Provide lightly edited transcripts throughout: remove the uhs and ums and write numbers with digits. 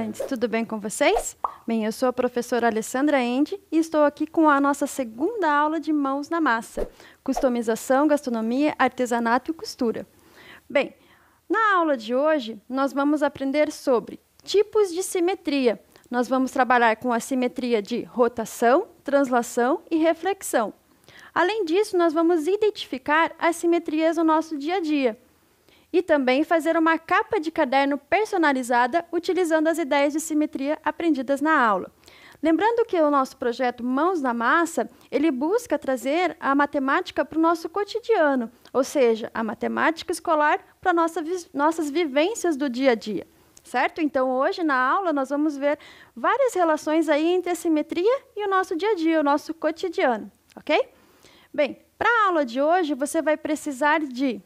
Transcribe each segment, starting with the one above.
estudantes, tudo bem com vocês? Bem, eu sou a professora Alessandra Endi e estou aqui com a nossa segunda aula de Mãos na Massa, customização, gastronomia, artesanato e costura. Bem, na aula de hoje, nós vamos aprender sobre tipos de simetria. Nós vamos trabalhar com a simetria de rotação, translação e reflexão. Além disso, nós vamos identificar as simetrias no nosso dia a dia. E também fazer uma capa de caderno personalizada utilizando as ideias de simetria aprendidas na aula. Lembrando que o nosso projeto Mãos na Massa, ele busca trazer a matemática para o nosso cotidiano, ou seja, a matemática escolar para nossas vivências do dia a dia, certo? Então, hoje na aula nós vamos ver várias relações aí entre a simetria e o nosso dia a dia, o nosso cotidiano, ok? Bem, para a aula de hoje você vai precisar de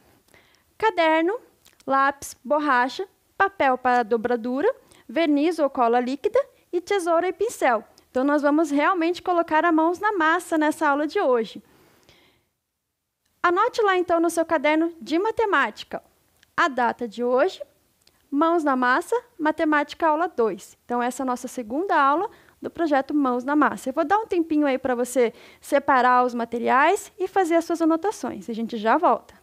caderno, lápis, borracha, papel para dobradura, verniz ou cola líquida e tesoura e pincel. Então, nós vamos realmente colocar as mãos na massa nessa aula de hoje. Anote lá, então, no seu caderno de matemática a data de hoje, Mãos na Massa, Matemática Aula 2. Então, essa é a nossa segunda aula do projeto Mãos na Massa. Eu vou dar um tempinho aí para você separar os materiais e fazer as suas anotações. A gente já volta.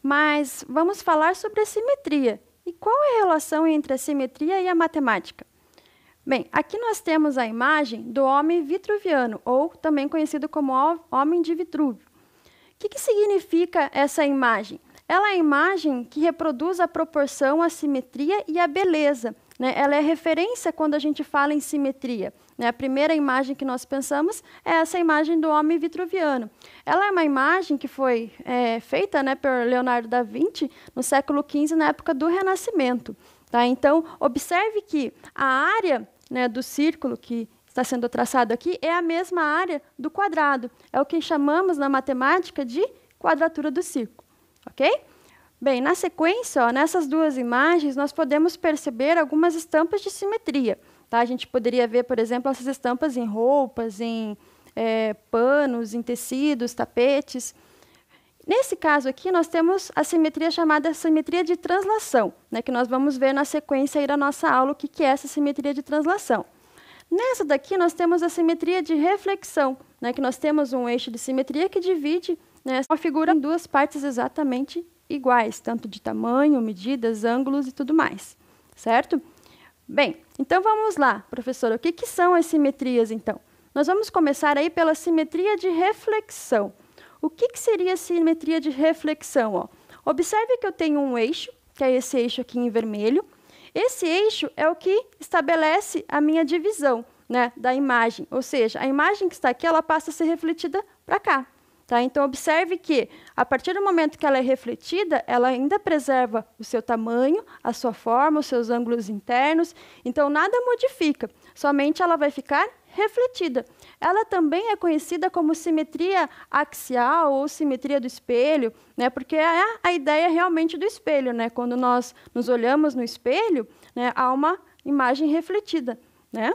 Mas vamos falar sobre a simetria. E qual é a relação entre a simetria e a matemática? Bem, aqui nós temos a imagem do homem vitruviano, ou também conhecido como homem de Vitrúvio. O que significa essa imagem? Ela é a imagem que reproduz a proporção, a simetria e a beleza, né? Ela é referência quando a gente fala em simetria, né? A primeira imagem que nós pensamos é essa imagem do homem vitruviano. Ela é uma imagem que foi feita, né, por Leonardo da Vinci no século XV, na época do Renascimento. Tá? Então, observe que a área, né, do círculo que está sendo traçado aqui é a mesma área do quadrado. É o que chamamos na matemática de quadratura do círculo. Ok? Bem, na sequência, ó, nessas duas imagens, nós podemos perceber algumas estampas de simetria. Tá? A gente poderia ver, por exemplo, essas estampas em roupas, em panos, em tecidos, tapetes. Nesse caso aqui, nós temos a simetria chamada simetria de translação, né, que nós vamos ver na sequência aí da nossa aula o que é essa simetria de translação. Nessa daqui, nós temos a simetria de reflexão, né, que nós temos um eixo de simetria que divide, né, uma figura em duas partes exatamente iguais, tanto de tamanho, medidas, ângulos e tudo mais, certo? Bem, então vamos lá, professora, o que são as simetrias, então? Nós vamos começar aí pela simetria de reflexão. O que seria a simetria de reflexão? Ó? Observe que eu tenho um eixo, que é esse eixo aqui em vermelho. Esse eixo é o que estabelece a minha divisão, né, da imagem, ou seja, a imagem que está aqui, ela passa a ser refletida para cá. Tá? Então, observe que, a partir do momento que ela é refletida, ela ainda preserva o seu tamanho, a sua forma, os seus ângulos internos. Então, nada modifica, somente ela vai ficar refletida. Ela também é conhecida como simetria axial ou simetria do espelho, né? Porque é a ideia realmente do espelho. Né? Quando nós nos olhamos no espelho, né, há uma imagem refletida, né?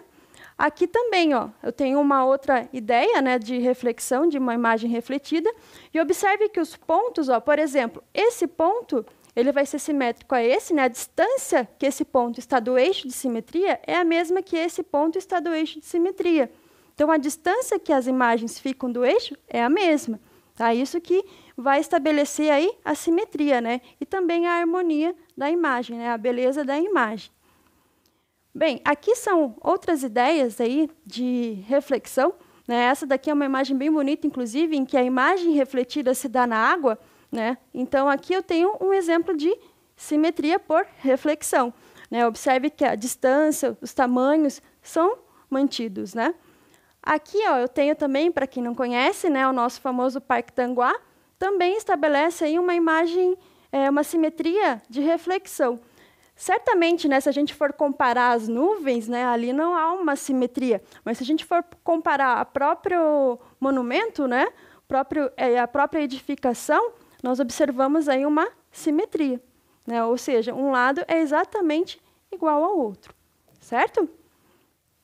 Aqui também, ó, eu tenho uma outra ideia, né, de reflexão, de uma imagem refletida. E observe que os pontos, ó, por exemplo, esse ponto ele vai ser simétrico a esse, né, a distância que esse ponto está do eixo de simetria é a mesma que esse ponto está do eixo de simetria. Então, a distância que as imagens ficam do eixo é a mesma. Tá? Isso que vai estabelecer aí a simetria, né, e também a harmonia da imagem, né, a beleza da imagem. Bem, aqui são outras ideias aí de reflexão, né? Essa daqui é uma imagem bem bonita, inclusive, em que a imagem refletida se dá na água, né? Então, aqui eu tenho um exemplo de simetria por reflexão, né? Observe que a distância, os tamanhos são mantidos, né? Aqui, ó, eu tenho também, para quem não conhece, né, o nosso famoso Parque Tanguá, também estabelece aí uma imagem, uma simetria de reflexão. Certamente, né, se a gente for comparar as nuvens, né, ali não há uma simetria. Mas se a gente for comparar o próprio monumento, né, a própria edificação, nós observamos aí uma simetria, né? Ou seja, um lado é exatamente igual ao outro, certo?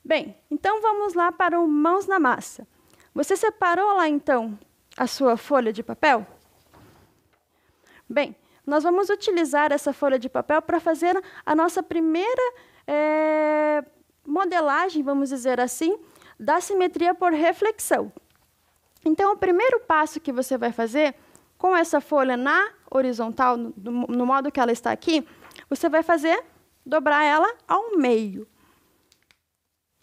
Bem, então vamos lá para o mãos na massa. Você separou lá, então, a sua folha de papel? Bem, nós vamos utilizar essa folha de papel para fazer a nossa primeira modelagem, vamos dizer assim, da simetria por reflexão. Então, o primeiro passo que você vai fazer com essa folha na horizontal, no modo que ela está aqui, você vai dobrar ela ao meio.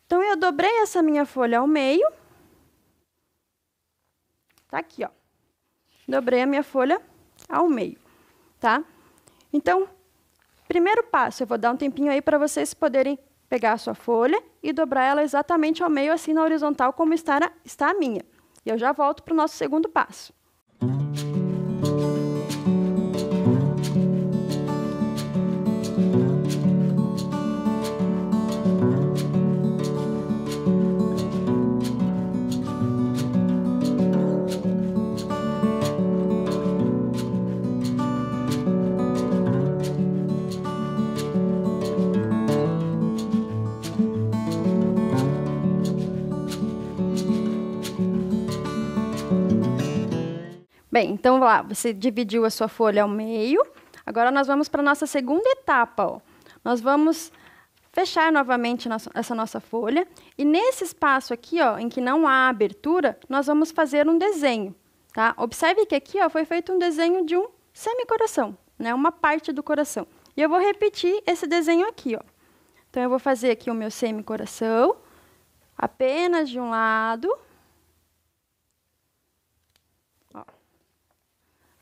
Então, eu dobrei essa minha folha ao meio. Tá aqui, ó. Dobrei a minha folha ao meio, tá? Então, primeiro passo, eu vou dar um tempinho aí para vocês poderem pegar a sua folha e dobrar ela exatamente ao meio, assim na horizontal, como está a minha. E eu já volto para o nosso segundo passo. Bem, então lá, você dividiu a sua folha ao meio. Agora nós vamos para a nossa segunda etapa, ó. Nós vamos fechar novamente essa nossa folha. E nesse espaço aqui, ó, em que não há abertura, nós vamos fazer um desenho, tá? Observe que aqui, ó, foi feito um desenho de um semicoração, né? Uma parte do coração. E eu vou repetir esse desenho aqui, ó. Então, eu vou fazer aqui o meu semicoração, apenas de um lado.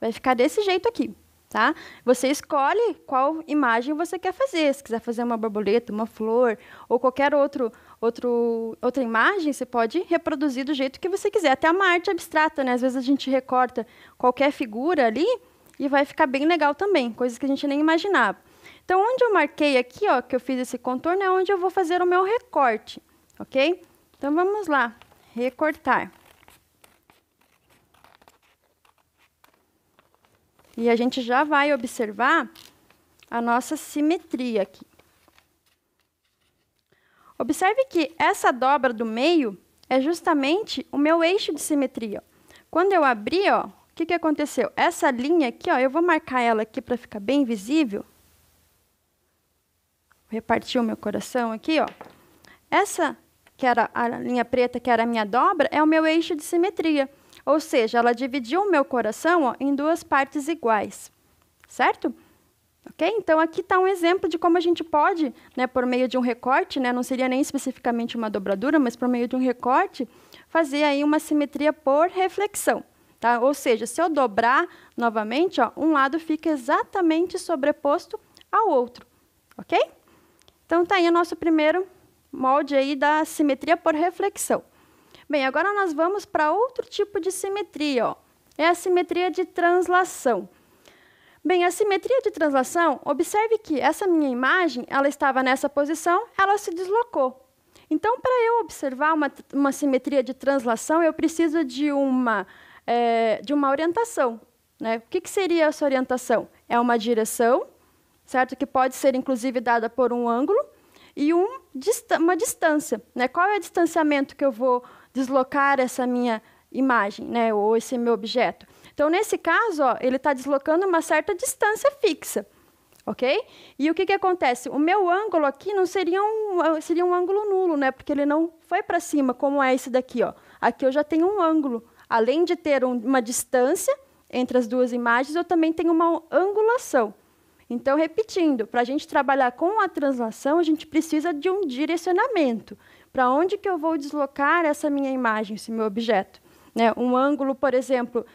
Vai ficar desse jeito aqui, tá? Você escolhe qual imagem você quer fazer. Se quiser fazer uma borboleta, uma flor, ou qualquer outra imagem, você pode reproduzir do jeito que você quiser. Até uma arte abstrata, né? Às vezes a gente recorta qualquer figura ali e vai ficar bem legal também, coisas que a gente nem imaginava. Então, onde eu marquei aqui, ó, que eu fiz esse contorno, é onde eu vou fazer o meu recorte, ok? Então, vamos lá, recortar. E a gente já vai observar a nossa simetria aqui. Observe que essa dobra do meio é justamente o meu eixo de simetria. Quando eu abri, ó, o que aconteceu? Essa linha aqui, ó, eu vou marcar ela aqui para ficar bem visível. Vou repartir o meu coração aqui, ó. Essa, que era a linha preta, que era a minha dobra, é o meu eixo de simetria. Ou seja, ela dividiu o meu coração, ó, em duas partes iguais, certo? Ok? Então, aqui está um exemplo de como a gente pode, né, por meio de um recorte, né, não seria nem especificamente uma dobradura, mas por meio de um recorte, fazer aí uma simetria por reflexão. Tá? Ou seja, se eu dobrar novamente, ó, um lado fica exatamente sobreposto ao outro. Ok? Então, está aí o nosso primeiro molde aí da simetria por reflexão. Bem, agora nós vamos para outro tipo de simetria, ó. É a simetria de translação. Bem, a simetria de translação, observe que essa minha imagem, ela estava nessa posição, ela se deslocou. Então, para eu observar uma simetria de translação, eu preciso de uma orientação, né? O que seria essa orientação? É uma direção, certo? Que pode ser, inclusive, dada por um ângulo e uma distância, né? Qual é o distanciamento que eu vou deslocar essa minha imagem, né, ou esse meu objeto? Então, nesse caso, ó, ele está deslocando uma certa distância fixa, ok? E o que acontece? O meu ângulo aqui não seria um ângulo nulo, né, porque ele não foi para cima, como é esse daqui, ó. Aqui eu já tenho um ângulo. Além de ter uma distância entre as duas imagens, eu também tenho uma angulação. Então, repetindo, para a gente trabalhar com a translação, a gente precisa de um direcionamento. Para onde que eu vou deslocar essa minha imagem, esse meu objeto? Né? Um ângulo, por exemplo,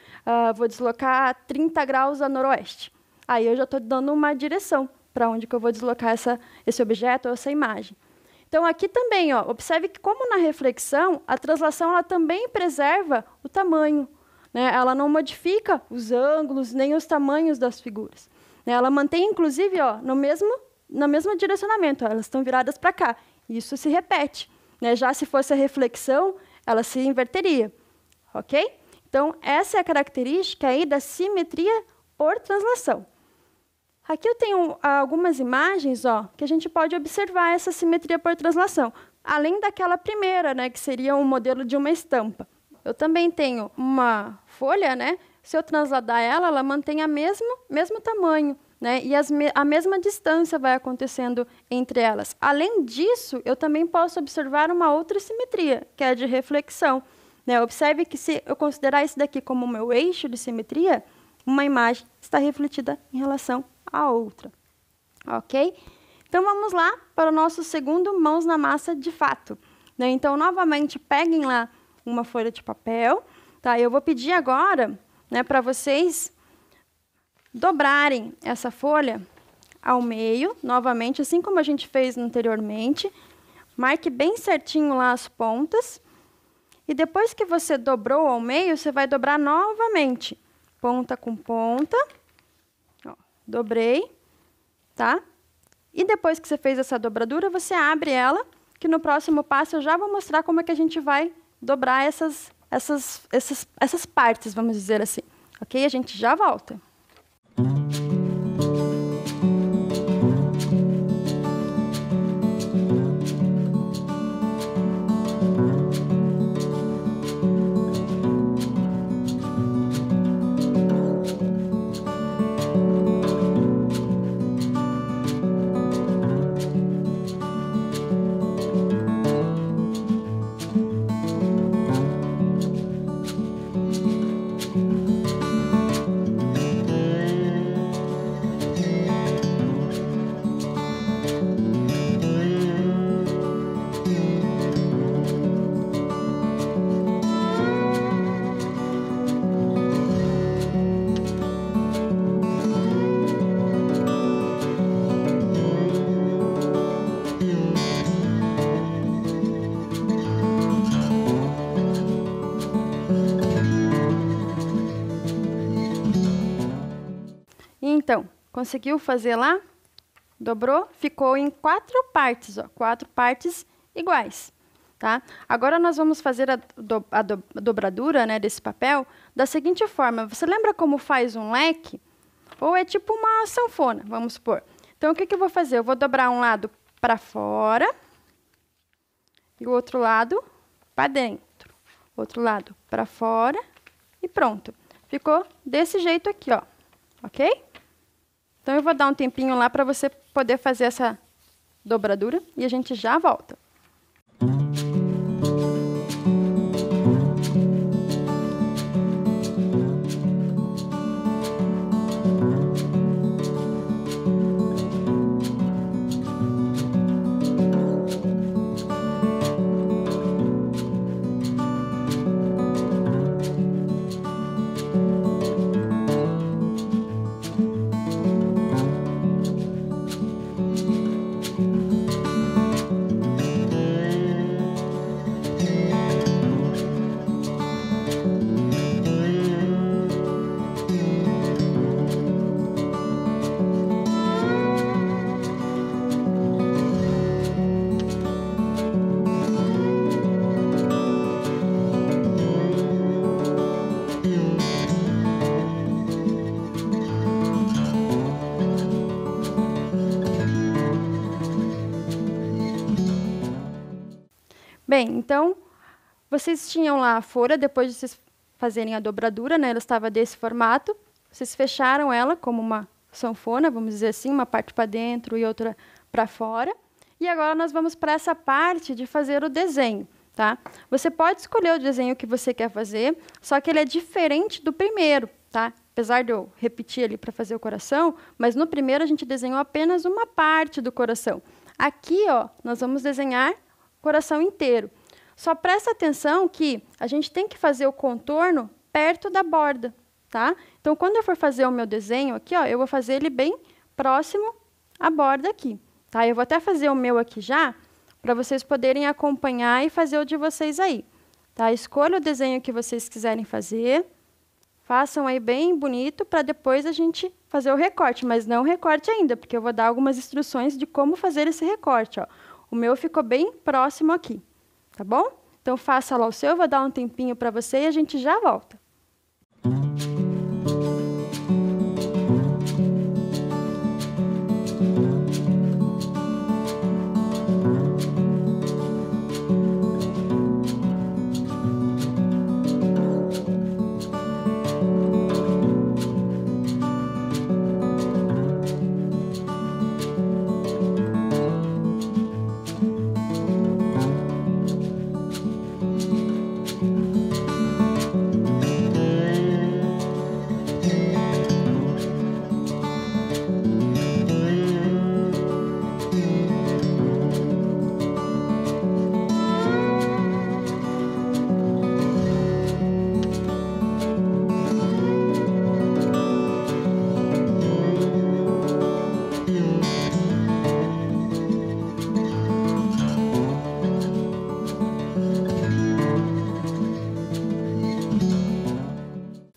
vou deslocar 30 graus a noroeste. Aí eu já estou dando uma direção para onde que eu vou deslocar esse objeto ou essa imagem. Então, aqui também, ó, observe que, como na reflexão, a translação ela também preserva o tamanho, né? Ela não modifica os ângulos nem os tamanhos das figuras, né? Ela mantém, inclusive, ó, no mesmo no mesmo direcionamento, ó, elas estão viradas para cá. Isso se repete, né? Já se fosse a reflexão, ela se inverteria, ok? Então, essa é a característica aí da simetria por translação. Aqui eu tenho algumas imagens, ó, que a gente pode observar essa simetria por translação, além daquela primeira, né, que seria um modelo de uma estampa. Eu também tenho uma folha, né? Se eu transladar ela, ela mantém o mesmo tamanho, né? E a mesma distância vai acontecendo entre elas. Além disso, eu também posso observar uma outra simetria, que é a de reflexão, né? Observe que se eu considerar isso daqui como o meu eixo de simetria, uma imagem está refletida em relação à outra. Ok? Então, vamos lá para o nosso segundo mãos na massa de fato, né? Então, novamente, peguem lá uma folha de papel, tá? Eu vou pedir agora, né, para vocês dobrarem essa folha ao meio, novamente, assim como a gente fez anteriormente. Marque bem certinho lá as pontas. E depois que você dobrou ao meio, você vai dobrar novamente, ponta com ponta. Ó, dobrei, tá? E depois que você fez essa dobradura, você abre ela, que no próximo passo eu já vou mostrar como é que a gente vai dobrar essas partes, vamos dizer assim. Ok? A gente já volta. Então, conseguiu fazer lá? Dobrou? Ficou em 4 partes, ó, 4 partes iguais, tá? Agora nós vamos fazer a dobradura, né, desse papel da seguinte forma. Você lembra como faz um leque? Ou é tipo uma sanfona, vamos supor. Então, o que eu vou fazer? Eu vou dobrar um lado para fora e o outro lado para dentro. Outro lado para fora e pronto. Ficou desse jeito aqui, ó, ok? Então, eu vou dar um tempinho lá para você poder fazer essa dobradura e a gente já volta. Bem, então, vocês tinham lá a folha, depois de vocês fazerem a dobradura, né? Ela estava desse formato. Vocês fecharam ela como uma sanfona, vamos dizer assim, uma parte para dentro e outra para fora. E agora nós vamos para essa parte de fazer o desenho, tá? Você pode escolher o desenho que você quer fazer, só que ele é diferente do primeiro, tá? Apesar de eu repetir ali para fazer o coração, mas no primeiro a gente desenhou apenas uma parte do coração. Aqui, ó, nós vamos desenhar o coração inteiro. Só presta atenção que a gente tem que fazer o contorno perto da borda, tá? Então, quando eu for fazer o meu desenho aqui, ó, eu vou fazer ele bem próximo à borda aqui, tá? Eu vou até fazer o meu aqui já, para vocês poderem acompanhar e fazer o de vocês aí, tá? Escolha o desenho que vocês quiserem fazer, façam aí bem bonito, para depois a gente fazer o recorte, mas não o recorte ainda, porque eu vou dar algumas instruções de como fazer esse recorte, ó. O meu ficou bem próximo aqui, tá bom? Então, faça lá o seu, eu vou dar um tempinho para você e a gente já volta.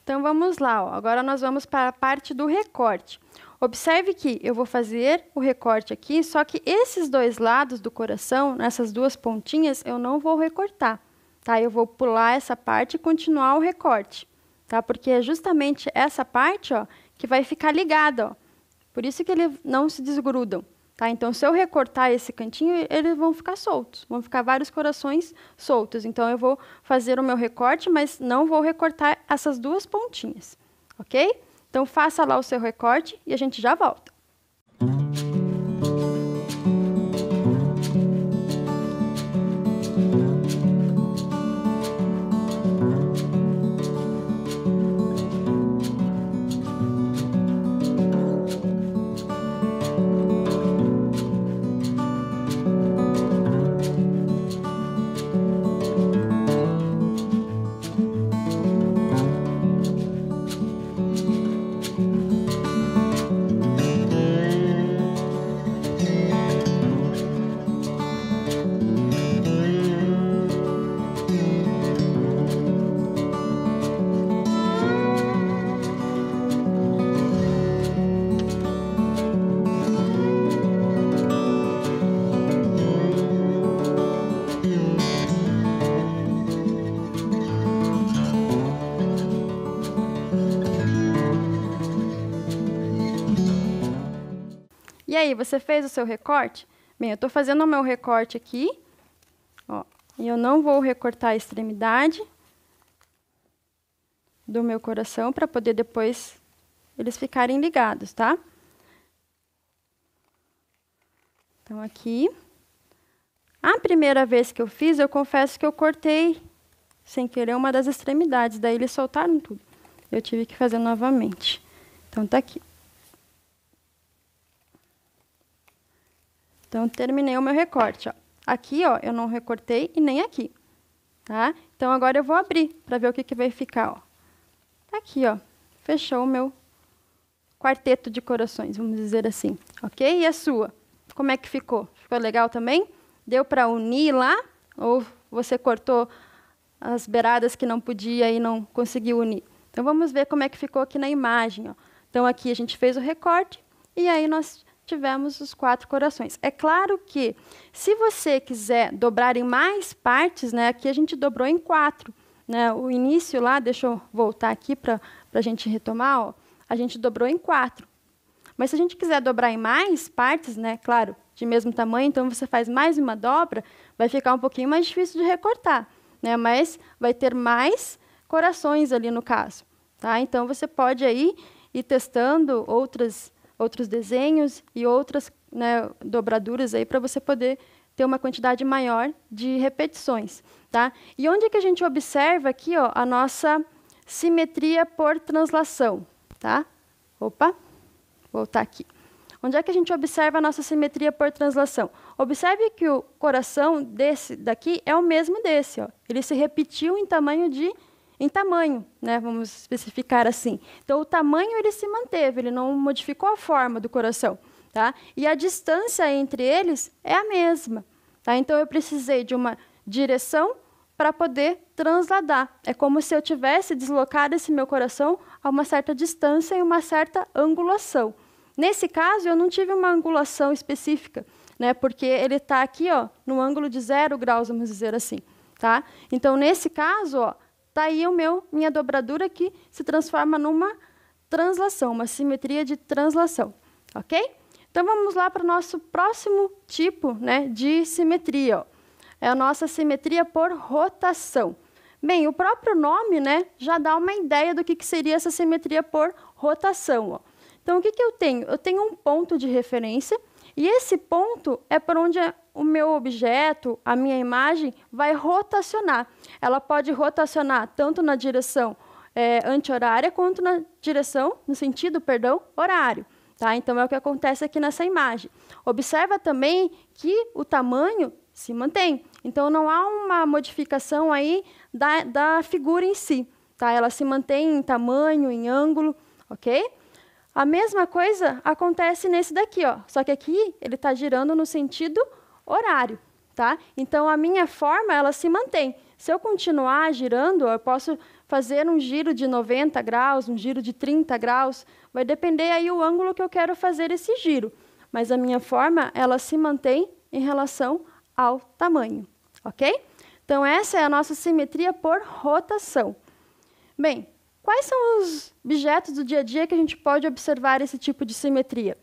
Então, vamos lá, ó. Agora nós vamos para a parte do recorte. Observe que eu vou fazer o recorte aqui, só que esses dois lados do coração, nessas duas pontinhas, eu não vou recortar, tá? Eu vou pular essa parte e continuar o recorte, tá? Porque é justamente essa parte, ó, que vai ficar ligada, ó. Por isso que eles não se desgrudam, tá? Então, se eu recortar esse cantinho, eles vão ficar soltos, vão ficar vários corações soltos. Então, eu vou fazer o meu recorte, mas não vou recortar essas duas pontinhas, ok? Então, faça lá o seu recorte e a gente já volta. E aí, você fez o seu recorte? Bem, eu estou fazendo o meu recorte aqui, ó, e eu não vou recortar a extremidade do meu coração para poder depois eles ficarem ligados, tá? Então, aqui. A primeira vez que eu fiz, eu confesso que eu cortei sem querer uma das extremidades, daí eles soltaram tudo. Eu tive que fazer novamente. Então, tá aqui. Então, terminei o meu recorte, ó. Aqui, ó, eu não recortei e nem aqui, tá? Então, agora eu vou abrir para ver o que vai ficar, ó. Tá aqui, ó. Fechou o meu quarteto de corações, vamos dizer assim, ok? E a sua? Como é que ficou? Ficou legal também? Deu para unir lá? Ou você cortou as beiradas que não podia e não conseguiu unir? Então, vamos ver como é que ficou aqui na imagem, ó. Então, aqui a gente fez o recorte e aí nós tivemos os 4 corações. É claro que, se você quiser dobrar em mais partes, né, aqui a gente dobrou em 4. Né, o início lá, deixa eu voltar aqui para a gente retomar, ó, a gente dobrou em 4. Mas se a gente quiser dobrar em mais partes, né, claro, de mesmo tamanho, então você faz mais uma dobra, vai ficar um pouquinho mais difícil de recortar, né, mas vai ter mais corações ali no caso. Tá? Então, você pode aí ir testando outros desenhos e outras, né, dobraduras aí para você poder ter uma quantidade maior de repetições, tá? E onde é que a gente observa aqui, ó, a nossa simetria por translação, tá? Opa, voltar aqui. Onde é que a gente observa a nossa simetria por translação? Observe que o coração desse daqui é o mesmo desse, ó. Ele se repetiu em tamanho, né? Vamos especificar assim. Então, o tamanho ele se manteve, ele não modificou a forma do coração, tá? E a distância entre eles é a mesma, tá? Então, eu precisei de uma direção para poder transladar. É como se eu tivesse deslocado esse meu coração a uma certa distância e uma certa angulação. Nesse caso, eu não tive uma angulação específica, né? Porque ele está aqui, ó, no ângulo de 0 graus, vamos dizer assim, tá? Então, nesse caso, ó, tá aí minha dobradura que se transforma numa translação, uma simetria de translação, ok? Então, vamos lá para o nosso próximo tipo, né, de simetria, ó. É a nossa simetria por rotação. Bem, o próprio nome, né, já dá uma ideia do que seria essa simetria por rotação, ó. Então, o que eu tenho? Eu tenho um ponto de referência, e esse ponto é por onde o meu objeto, a minha imagem, vai rotacionar. Ela pode rotacionar tanto na direção anti-horária, quanto na direção, no sentido, perdão, horário. Tá? Então, é o que acontece aqui nessa imagem. Observa também que o tamanho se mantém. Então, não há uma modificação aí da figura em si. Tá? Ela se mantém em tamanho, em ângulo, ok? A mesma coisa acontece nesse daqui, ó. Só que aqui ele está girando no sentido horário, tá? Então, a minha forma, ela se mantém. Se eu continuar girando, eu posso fazer um giro de 90 graus, um giro de 30 graus. Vai depender aí o ângulo que eu quero fazer esse giro. Mas a minha forma, ela se mantém em relação ao tamanho, ok? Então, essa é a nossa simetria por rotação. Bem, quais são os objetos do dia a dia que a gente pode observar esse tipo de simetria?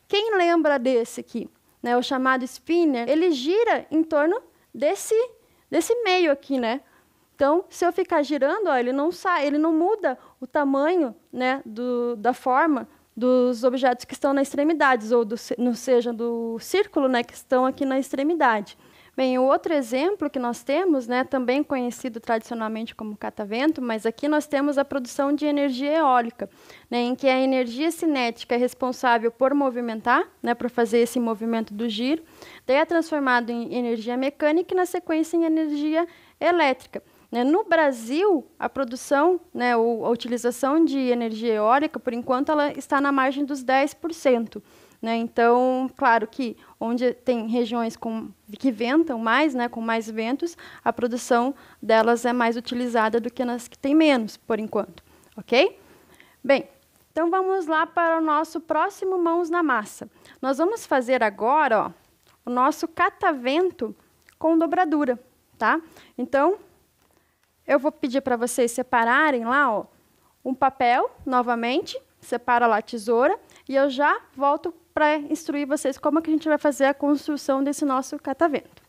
Quem lembra desse aqui? Né, o chamado spinner, ele gira em torno desse meio aqui, né? Então, se eu ficar girando, ó, ele não sai, ele não muda o tamanho, né, da forma dos objetos que estão nas extremidades, ou seja, do círculo, né, que estão aqui na extremidade. Bem, o outro exemplo que nós temos, né, também conhecido tradicionalmente como catavento, mas aqui nós temos a produção de energia eólica, né, em que a energia cinética é responsável por movimentar, né, por fazer esse movimento do giro, daí é transformado em energia mecânica e, na sequência, em energia elétrica. No Brasil, a produção, né, a utilização de energia eólica, por enquanto, ela está na margem dos 10%. Né? Então, claro que onde tem regiões que ventam mais, né, com mais ventos, a produção delas é mais utilizada do que nas que tem menos, por enquanto. Ok? Bem, então vamos lá para o nosso próximo Mãos na Massa. Nós vamos fazer agora, ó, o nosso catavento com dobradura. Tá? Então, eu vou pedir para vocês separarem lá, ó, um papel, novamente, separa lá a tesoura, e eu já volto para instruir vocês como que a gente vai fazer a construção desse nosso catavento.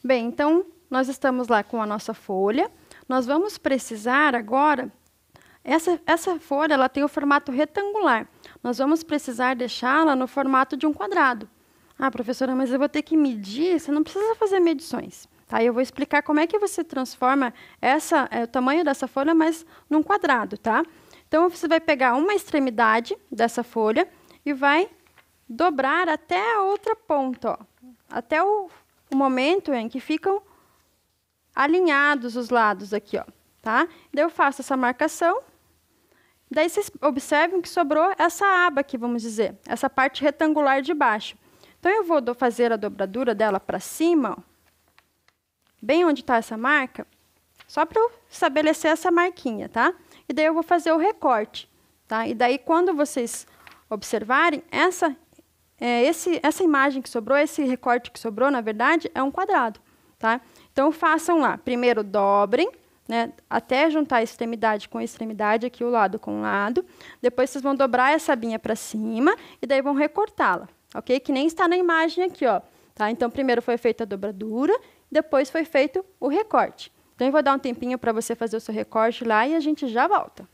Bem, então, nós estamos lá com a nossa folha. Nós vamos precisar agora... Essa folha ela tem o formato retangular. Nós vamos precisar deixá-la no formato de um quadrado. Ah, professora, mas eu vou ter que medir? Você não precisa fazer medições. Tá? Eu vou explicar como é que você transforma o tamanho dessa folha, mas num quadrado. Tá? Então, você vai pegar uma extremidade dessa folha e vai dobrar até a outra ponta, ó, até o momento em que ficam alinhados os lados aqui, ó, tá? Daí eu faço essa marcação, daí vocês observem que sobrou essa aba aqui, vamos dizer, essa parte retangular de baixo. Então, eu vou fazer a dobradura dela para cima, ó, bem onde está essa marca, só para eu estabelecer essa marquinha, tá? E daí eu vou fazer o recorte, tá? E daí, quando vocês observarem, essa imagem que sobrou, esse recorte que sobrou, na verdade, é um quadrado, tá? Então, façam lá. Primeiro, dobrem, né, até juntar a extremidade com a extremidade, aqui o lado com o lado. Depois, vocês vão dobrar essa abinha para cima e daí vão recortá-la, ok? Que nem está na imagem aqui, ó. Tá? Então, primeiro foi feita a dobradura, depois foi feito o recorte. Então, eu vou dar um tempinho para você fazer o seu recorte lá e a gente já volta.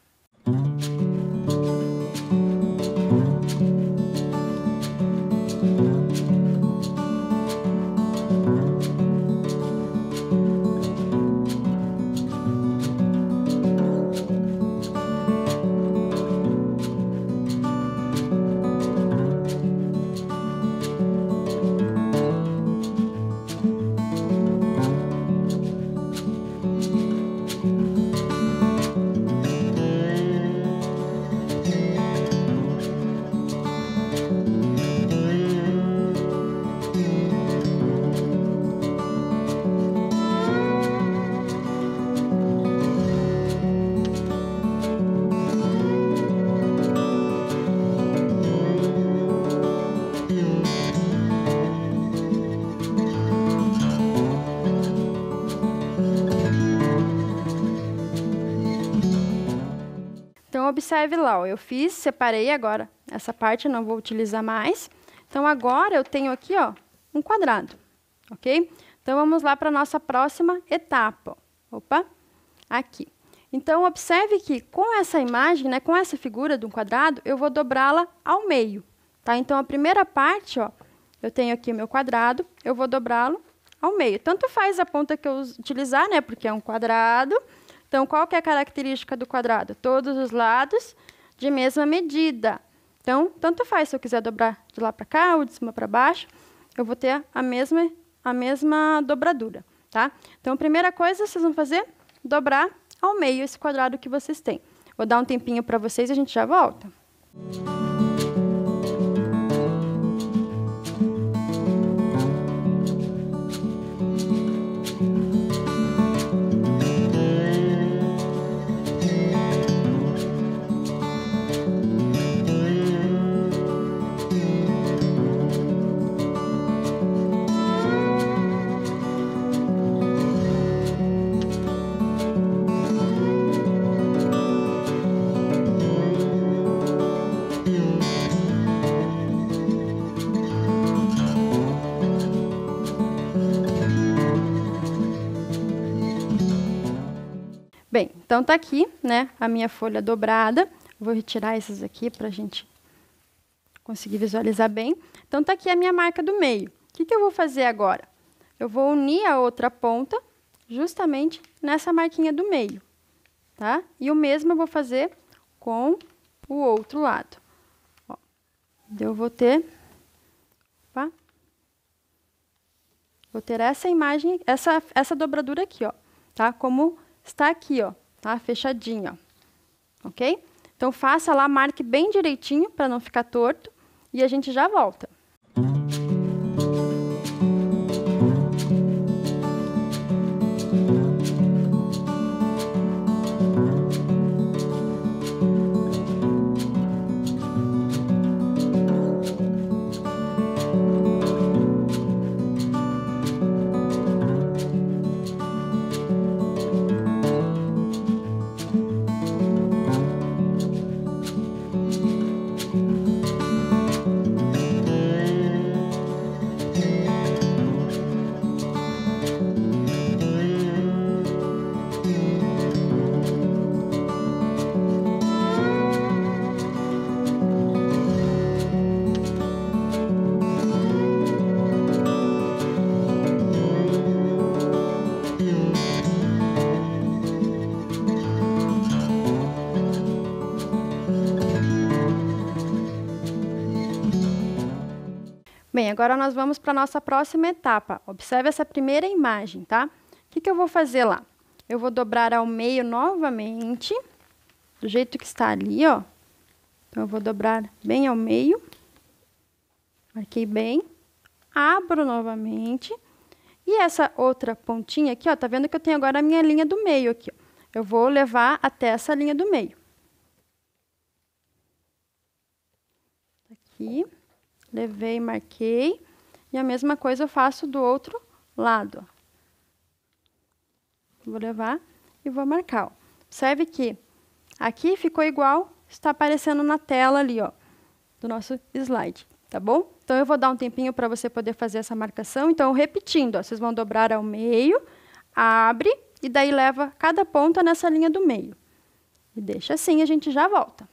Então, observe lá, ó, eu fiz, separei agora essa parte, eu não vou utilizar mais. Então, agora eu tenho aqui, ó, um quadrado, ok? Então, vamos lá para a nossa próxima etapa. Opa, aqui. Então, observe que com essa imagem, né, com essa figura de um quadrado, eu vou dobrá-la ao meio, tá? Então, a primeira parte, ó, eu tenho aqui o meu quadrado, eu vou dobrá-lo ao meio. Tanto faz a ponta que eu utilizar, né, porque é um quadrado. Então, qual que é a característica do quadrado? Todos os lados de mesma medida. Então, tanto faz se eu quiser dobrar de lá para cá ou de cima para baixo, eu vou ter a mesma dobradura, tá? Então, a primeira coisa vocês vão fazer, dobrar ao meio esse quadrado que vocês têm. Vou dar um tempinho para vocês e a gente já volta. Bem, então tá aqui, né, a minha folha dobrada. Vou retirar esses aqui para a gente conseguir visualizar bem. Então tá aqui a minha marca do meio. O que que eu vou fazer agora? Eu vou unir a outra ponta justamente nessa marquinha do meio, tá? E o mesmo eu vou fazer com o outro lado. Ó, eu vou ter, opa, vou ter essa imagem, essa dobradura aqui, ó, tá? Como está aqui, ó, tá? Fechadinho, ó. Ok? Então, faça lá, marque bem direitinho para não ficar torto e a gente já volta. Bem, agora nós vamos para a nossa próxima etapa. Observe essa primeira imagem, tá? O que que eu vou fazer lá? Eu vou dobrar ao meio novamente, do jeito que está ali, ó. Então, eu vou dobrar bem ao meio. Marquei bem. Abro novamente. E essa outra pontinha aqui, ó, tá vendo que eu tenho agora a minha linha do meio aqui, ó. Eu vou levar até essa linha do meio. Aqui. Levei, marquei. E a mesma coisa eu faço do outro lado, ó. Vou levar e vou marcar, ó. Observe que aqui ficou igual, está aparecendo na tela ali, ó, do nosso slide, tá bom? Então, eu vou dar um tempinho para você poder fazer essa marcação. Então, repetindo, ó, vocês vão dobrar ao meio, abre, e daí leva cada ponta nessa linha do meio. E deixa assim, a gente já volta.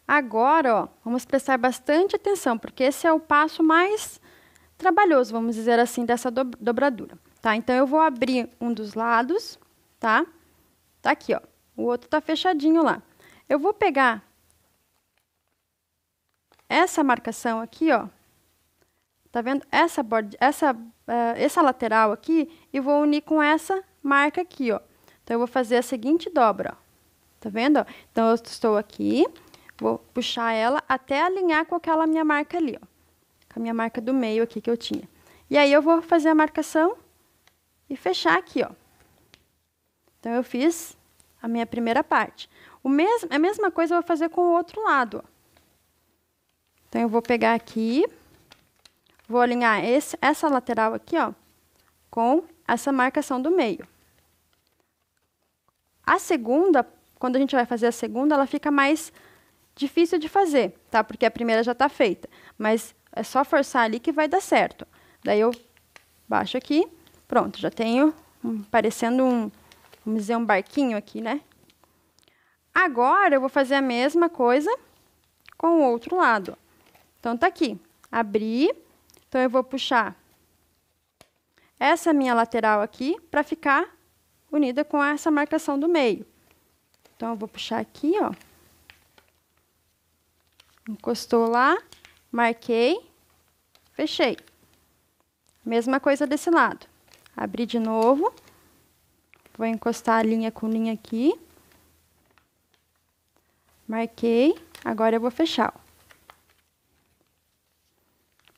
Agora, ó, vamos prestar bastante atenção, porque esse é o passo mais trabalhoso, vamos dizer assim, dessa dobradura, tá? Então, eu vou abrir um dos lados, tá? Tá aqui, ó. O outro tá fechadinho lá. Eu vou pegar essa marcação aqui, ó. Tá vendo? Essa lateral aqui, e vou unir com essa marca aqui, ó. Então, eu vou fazer a seguinte dobra, ó. Tá vendo, ó? Então, eu estou aqui. Vou puxar ela até alinhar com aquela minha marca ali, ó. Com a minha marca do meio aqui que eu tinha. E aí, eu vou fazer a marcação e fechar aqui, ó. Então, eu fiz a minha primeira parte. A mesma coisa eu vou fazer com o outro lado, ó. Então, eu vou pegar aqui, vou alinhar essa lateral aqui, ó, com essa marcação do meio. A segunda, quando a gente vai fazer a segunda, ela fica mais difícil de fazer, tá? Porque a primeira já tá feita. Mas é só forçar ali que vai dar certo. Daí eu baixo aqui, pronto, já tenho parecendo vamos dizer, um barquinho aqui, né? Agora eu vou fazer a mesma coisa com o outro lado. Então, tá aqui, abri, então eu vou puxar essa minha lateral aqui para ficar unida com essa marcação do meio. Então, eu vou puxar aqui, ó. Encostou lá, marquei, fechei. Mesma coisa desse lado. Abri de novo. Vou encostar a linha com linha aqui. Marquei. Agora eu vou fechar, ó.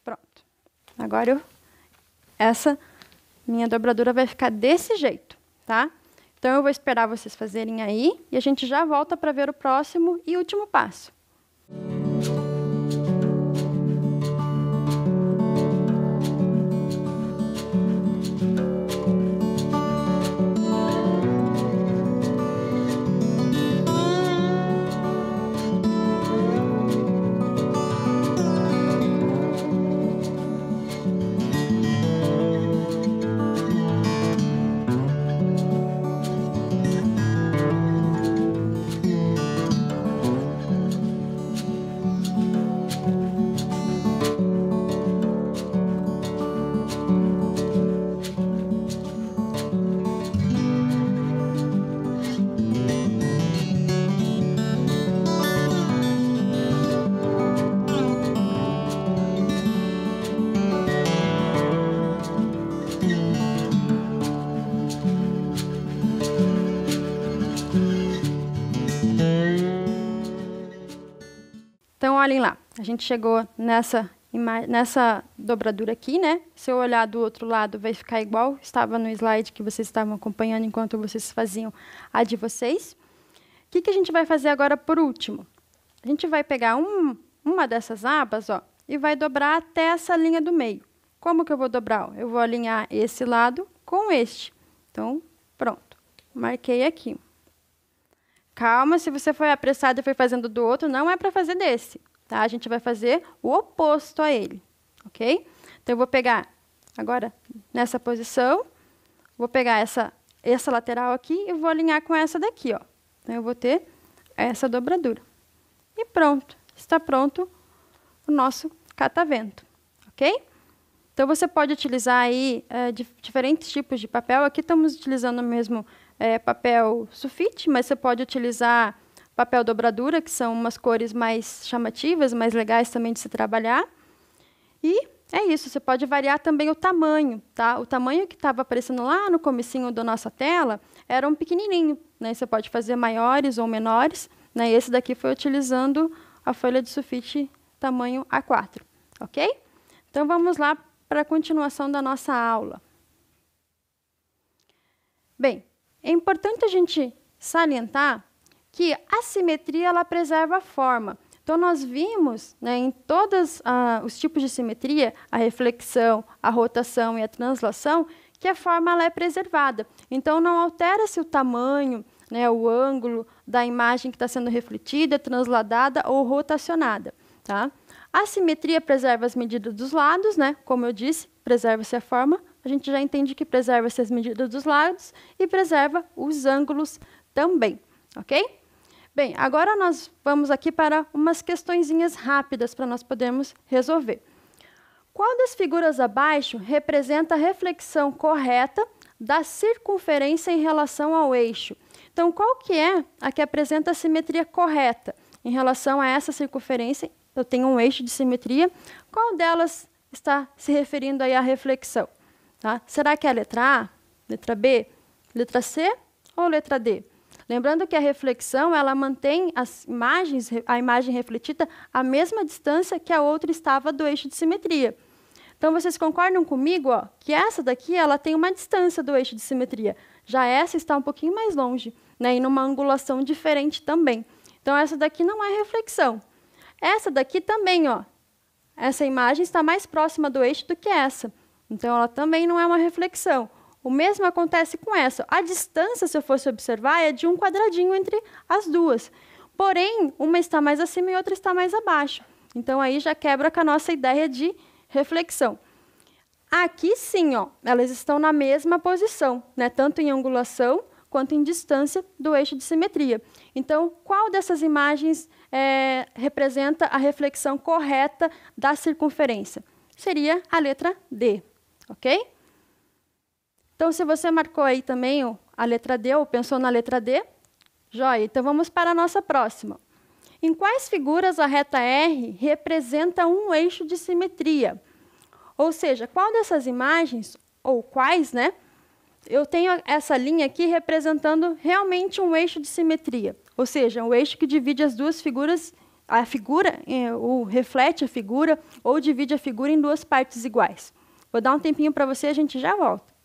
Pronto. Agora essa minha dobradura vai ficar desse jeito, tá? Então, eu vou esperar vocês fazerem aí e a gente já volta para ver o próximo e último passo. Então, olhem lá, a gente chegou nessa dobradura aqui, né? Se eu olhar do outro lado, vai ficar igual estava no slide que vocês estavam acompanhando enquanto vocês faziam a de vocês. O que a gente vai fazer agora por último? A gente vai pegar uma dessas abas, ó, e vai dobrar até essa linha do meio. Como que eu vou dobrar? Eu vou alinhar esse lado com este. Então, pronto. Marquei aqui. Calma, se você foi apressado e foi fazendo do outro, não é para fazer desse, tá? A gente vai fazer o oposto a ele, ok? Então, eu vou pegar, agora, nessa posição, vou pegar essa lateral aqui e vou alinhar com essa daqui, ó. Então, eu vou ter essa dobradura. E pronto, está pronto o nosso catavento, ok? Então, você pode utilizar aí diferentes tipos de papel. Aqui estamos utilizando mesmo papel sulfite, mas você pode utilizar papel dobradura, que são umas cores mais chamativas, mais legais também de se trabalhar. E é isso, você pode variar também o tamanho, tá? O tamanho que estava aparecendo lá no comecinho da nossa tela era um pequenininho, né? Você pode fazer maiores ou menores, né? E esse daqui foi utilizando a folha de sulfite tamanho A4, ok? Então, vamos lá para a continuação da nossa aula. Bem, é importante a gente salientar que a simetria ela preserva a forma. Então, nós vimos, né, em todos os tipos de simetria, a reflexão, a rotação e a translação, que a forma ela é preservada. Então, não altera-se o tamanho, né, o ângulo da imagem que está sendo refletida, transladada ou rotacionada, tá? A simetria preserva as medidas dos lados, né? Como eu disse, preserva-se a forma. A gente já entende que preserva-se as medidas dos lados e preserva os ângulos também, ok? Bem, agora nós vamos aqui para umas questõezinhas rápidas para nós podermos resolver. Qual das figuras abaixo representa a reflexão correta da circunferência em relação ao eixo? Então, qual que é a que apresenta a simetria correta em relação a essa circunferência? Eu tenho um eixo de simetria. Qual delas está se referindo aí à reflexão? Tá? Será que é a letra A, letra B, letra C ou letra D? Lembrando que a reflexão ela mantém a imagem refletida à mesma distância que a outra estava do eixo de simetria. Então, vocês concordam comigo que essa daqui ela tem uma distância do eixo de simetria. Já essa está um pouquinho mais longe, né, e numa angulação diferente também. Então, essa daqui não é reflexão. Essa daqui também, essa imagem está mais próxima do eixo do que essa. Então, ela também não é uma reflexão. O mesmo acontece com essa. A distância, se eu fosse observar, é de um quadradinho entre as duas. Porém, uma está mais acima e outra está mais abaixo. Então, aí já quebra com a nossa ideia de reflexão. Aqui, sim, elas estão na mesma posição, né? Tanto em angulação quanto em distância do eixo de simetria. Então, qual dessas imagens representa a reflexão correta da circunferência? Seria a letra D, ok? Então, se você marcou aí também a letra D ou pensou na letra D, joia. Então, vamos para a nossa próxima. Em quais figuras a reta R representa um eixo de simetria? Ou seja, qual dessas imagens, ou quais, né? Eu tenho essa linha aqui representando realmente um eixo de simetria. Ou seja, um eixo que divide as duas figuras, reflete a figura ou divide a figura em duas partes iguais. Vou dar um tempinho para você, a gente já volta.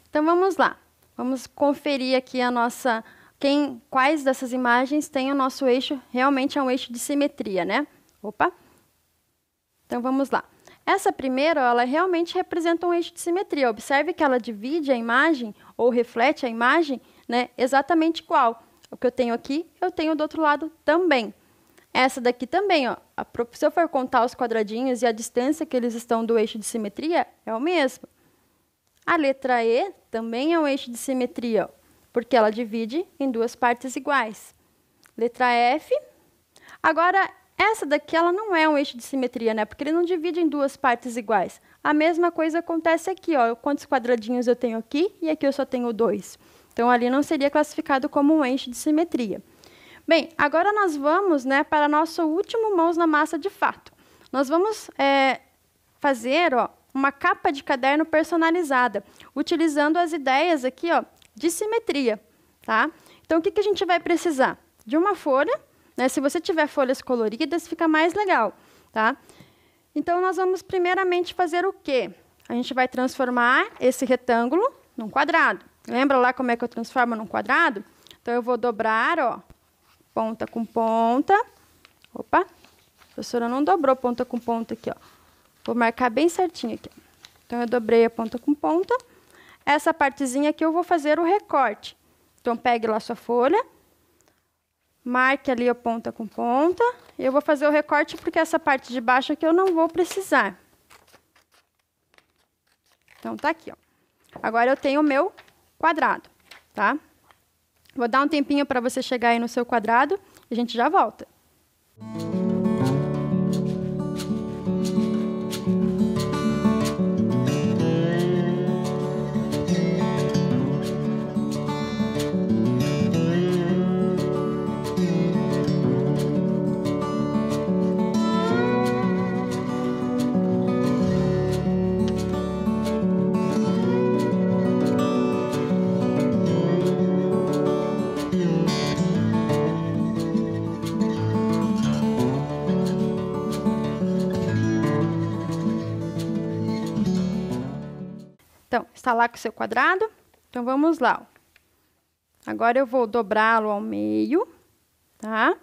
Então, vamos lá. Vamos conferir aqui quais dessas imagens tem o nosso eixo, realmente é um eixo de simetria, né? Opa! Então, vamos lá. Essa primeira, ela realmente representa um eixo de simetria. Observe que ela divide a imagem, ou reflete a imagem, né, exatamente igual. O que eu tenho aqui, eu tenho do outro lado também. Essa daqui também, se eu for contar os quadradinhos e a distância que eles estão do eixo de simetria, é o mesmo. A letra E também é um eixo de simetria, porque ela divide em duas partes iguais. Letra F. Agora, essa daqui ela não é um eixo de simetria, né? Porque ele não divide em duas partes iguais. A mesma coisa acontece aqui, quantos quadradinhos eu tenho aqui e aqui eu só tenho 2. Então, ali não seria classificado como um eixo de simetria. Bem, agora nós vamos, né, para nosso último mãos na massa de fato. Nós vamos fazer, uma capa de caderno personalizada, utilizando as ideias aqui, de simetria, tá? Então, o que a gente vai precisar? De uma folha, né? Se você tiver folhas coloridas, fica mais legal, tá? Então, nós vamos primeiramente fazer o quê? A gente vai transformar esse retângulo num quadrado. Lembra lá como é que eu transformo num quadrado? Então, eu vou dobrar, ó, ponta com ponta. Opa, a professora não dobrou ponta com ponta aqui, ó. Vou marcar bem certinho aqui. Então, eu dobrei a ponta com ponta. Essa partezinha aqui eu vou fazer o recorte. Então, pegue lá sua folha, marque ali a ponta com ponta. Eu vou fazer o recorte porque essa parte de baixo aqui eu não vou precisar. Então, tá aqui, ó. Agora, eu tenho o meu quadrado, tá? Vou dar um tempinho para você chegar aí no seu quadrado e a gente já volta. Então, está lá com o seu quadrado. Então, vamos lá. Ó. Agora, eu vou dobrá-lo ao meio, tá?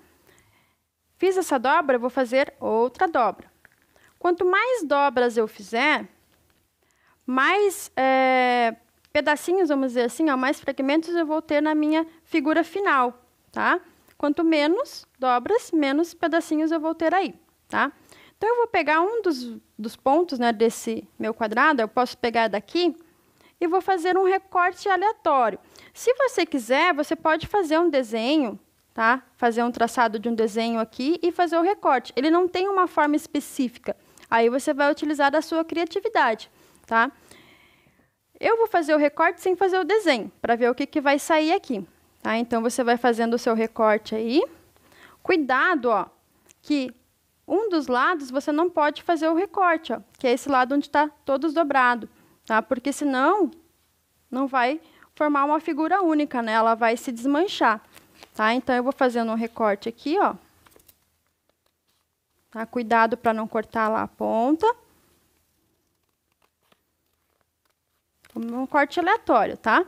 Fiz essa dobra, eu vou fazer outra dobra. Quanto mais dobras eu fizer, mais pedacinhos, vamos dizer assim, ó, mais fragmentos eu vou ter na minha figura final, tá? Quanto menos dobras, menos pedacinhos eu vou ter aí, tá? Então, eu vou pegar um dos pontos, né, desse meu quadrado, eu posso pegar daqui e vou fazer um recorte aleatório. Se você quiser, você pode fazer um desenho, tá? Fazer um traçado de um desenho aqui e fazer o recorte. Ele não tem uma forma específica. Aí você vai utilizar da sua criatividade, tá? Eu vou fazer o recorte sem fazer o desenho, para ver o que vai sair aqui, tá? Então, você vai fazendo o seu recorte aí. Cuidado, ó, que um dos lados você não pode fazer o recorte, ó, que é esse lado onde está todos dobrado, tá? Porque senão não vai formar uma figura única, né? Ela vai se desmanchar, tá? Então, eu vou fazendo um recorte aqui, ó. Tá? Cuidado para não cortar lá a ponta. Um corte aleatório, tá?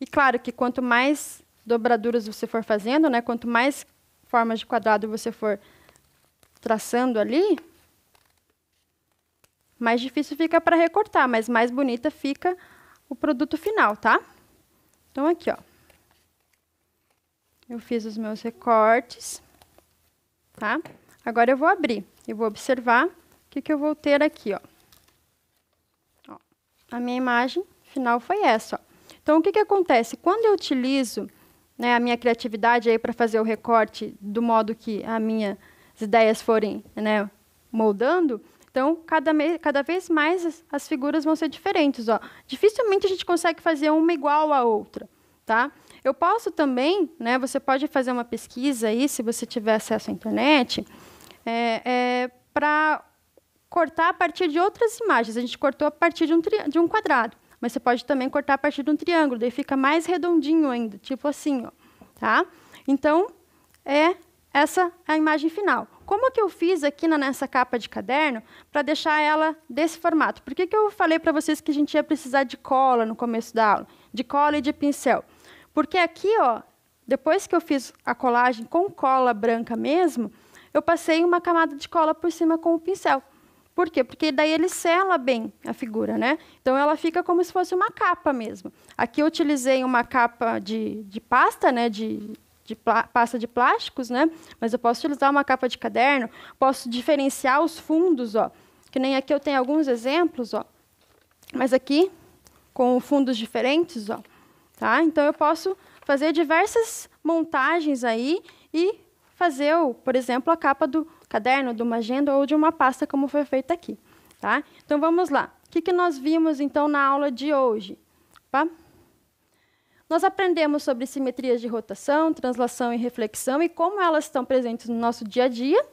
E claro que quanto mais dobraduras você for fazendo, né? Quanto mais formas de quadrado você for traçando ali, mais difícil fica para recortar, mas mais bonita fica o produto final, tá? Então, aqui, ó. Eu fiz os meus recortes, tá? Agora, eu vou abrir e vou observar o que eu vou ter aqui, ó. Ó, a minha imagem final foi essa, ó. Então, o que acontece? Quando eu utilizo, né, a minha criatividade aí para fazer o recorte do modo que as minhas ideias forem, né, moldando, então, cada vez mais as figuras vão ser diferentes, ó. Dificilmente a gente consegue fazer uma igual à outra, tá? Eu posso também, né, você pode fazer uma pesquisa aí, se você tiver acesso à internet, para cortar a partir de outras imagens. A gente cortou a partir de um quadrado, mas você pode também cortar a partir de um triângulo, daí fica mais redondinho ainda, tipo assim, ó, tá? Então, essa é a imagem final. Como que eu fiz aqui nessa capa de caderno para deixar ela desse formato? Por que eu falei para vocês que a gente ia precisar de cola no começo da aula? De cola e de pincel. Porque aqui, ó, depois que eu fiz a colagem com cola branca mesmo, eu passei uma camada de cola por cima com o pincel. Por quê? Porque daí ele sela bem a figura, né? Então, ela fica como se fosse uma capa mesmo. Aqui eu utilizei uma capa de pasta, né? De pasta de plásticos, né? Mas eu posso utilizar uma capa de caderno, posso diferenciar os fundos, ó. Que nem aqui eu tenho alguns exemplos, ó. Mas aqui, com fundos diferentes, ó. Tá? Então, eu posso fazer diversas montagens aí e fazer, por exemplo, a capa do caderno, de uma agenda ou de uma pasta, como foi feito aqui. Tá? Então, vamos lá. O que nós vimos, então, na aula de hoje? Tá? Nós aprendemos sobre simetrias de rotação, translação e reflexão e como elas estão presentes no nosso dia a dia.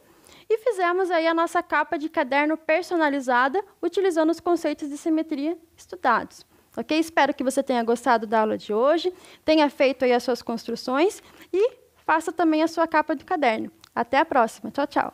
E fizemos aí a nossa capa de caderno personalizada, utilizando os conceitos de simetria estudados. Ok? Espero que você tenha gostado da aula de hoje, tenha feito aí as suas construções e faça também a sua capa de caderno. Até a próxima. Tchau, tchau.